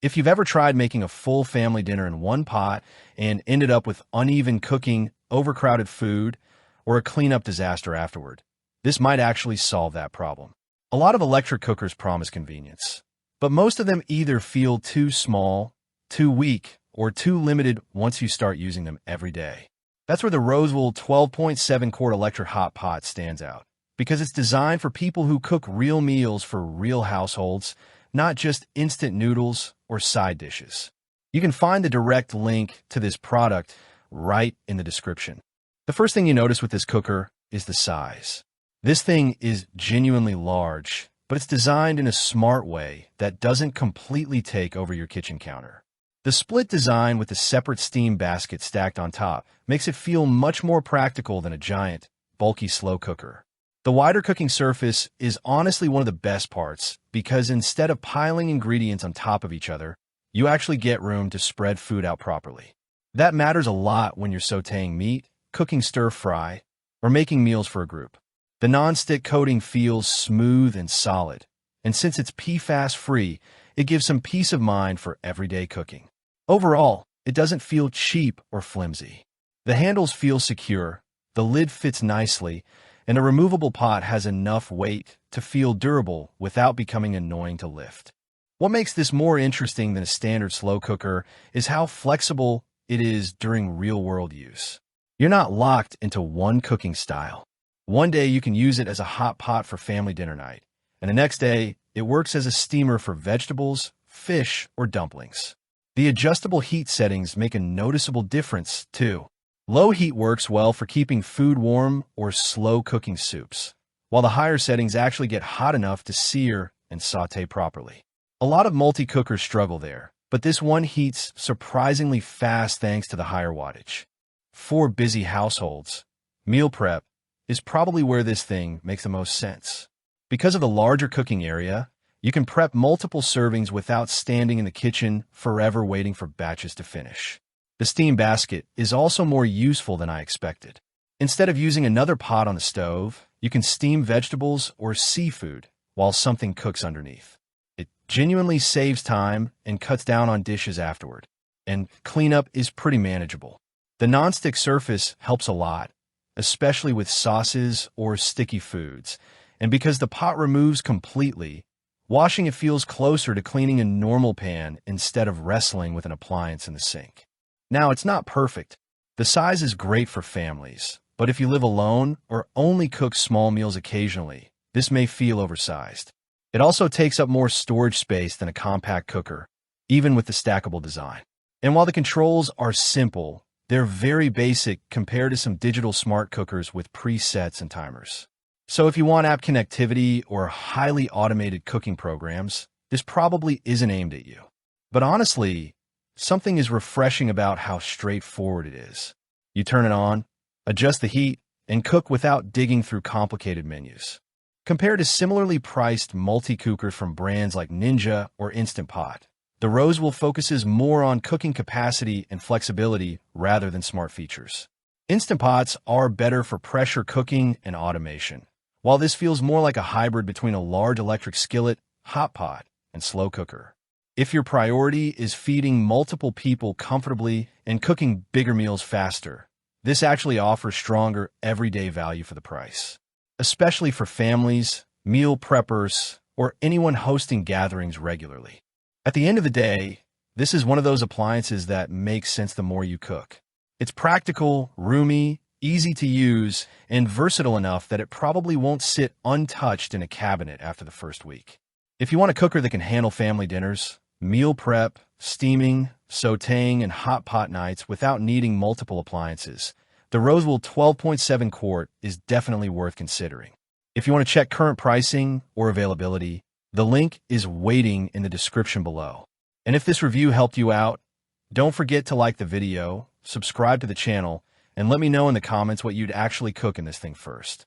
If you've ever tried making a full family dinner in one pot and ended up with uneven cooking, overcrowded food, or a cleanup disaster afterward, this might actually solve that problem. A lot of electric cookers promise convenience, but most of them either feel too small, too weak, or too limited once you start using them every day. That's where the Rosewill 12.7 quart electric hot pot stands out, because it's designed for people who cook real meals for real households, not just instant noodles or side dishes. You can find the direct link to this product right in the description. The first thing you notice with this cooker is the size. This thing is genuinely large, but it's designed in a smart way that doesn't completely take over your kitchen counter. The split design with the separate steam basket stacked on top makes it feel much more practical than a giant, bulky slow cooker. The wider cooking surface is honestly one of the best parts because instead of piling ingredients on top of each other, you actually get room to spread food out properly. That matters a lot when you're sautéing meat, cooking stir-fry, or making meals for a group. The non-stick coating feels smooth and solid, and since it's PFAS-free, it gives some peace of mind for everyday cooking. Overall, it doesn't feel cheap or flimsy. The handles feel secure, the lid fits nicely, and a removable pot has enough weight to feel durable without becoming annoying to lift. What makes this more interesting than a standard slow cooker is how flexible it is during real-world use. You're not locked into one cooking style. One day you can use it as a hot pot for family dinner night, and the next day it works as a steamer for vegetables, fish, or dumplings. The adjustable heat settings make a noticeable difference, too. Low heat works well for keeping food warm or slow cooking soups, while the higher settings actually get hot enough to sear and sauté properly. A lot of multi-cookers struggle there, but this one heats surprisingly fast thanks to the higher wattage. For busy households, meal prep is probably where this thing makes the most sense. Because of the larger cooking area, you can prep multiple servings without standing in the kitchen forever waiting for batches to finish. The steam basket is also more useful than I expected. Instead of using another pot on the stove, you can steam vegetables or seafood while something cooks underneath. It genuinely saves time and cuts down on dishes afterward, and cleanup is pretty manageable. The nonstick surface helps a lot, especially with sauces or sticky foods, and because the pot removes completely, washing it feels closer to cleaning a normal pan instead of wrestling with an appliance in the sink. Now, it's not perfect. The size is great for families, but if you live alone or only cook small meals occasionally, this may feel oversized. It also takes up more storage space than a compact cooker, even with the stackable design. And while the controls are simple, they're very basic compared to some digital smart cookers with presets and timers. So if you want app connectivity or highly automated cooking programs, this probably isn't aimed at you. But honestly, something is refreshing about how straightforward it is. You turn it on, adjust the heat, and cook without digging through complicated menus. Compared to similarly priced multi-cookers from brands like Ninja or Instant Pot, the Rosewill focuses more on cooking capacity and flexibility rather than smart features. Instant Pots are better for pressure cooking and automation, while this feels more like a hybrid between a large electric skillet, hot pot, and slow cooker. If your priority is feeding multiple people comfortably and cooking bigger meals faster, this actually offers stronger everyday value for the price, especially for families, meal preppers, or anyone hosting gatherings regularly. At the end of the day, this is one of those appliances that makes sense the more you cook. It's practical, roomy, easy to use, and versatile enough that it probably won't sit untouched in a cabinet after the first week. If you want a cooker that can handle family dinners, meal prep, steaming, sautéing, and hot pot nights without needing multiple appliances, the Rosewill 12.7 quart is definitely worth considering. If you want to check current pricing or availability, the link is waiting in the description below. And if this review helped you out, don't forget to like the video, subscribe to the channel, and let me know in the comments what you'd actually cook in this thing first.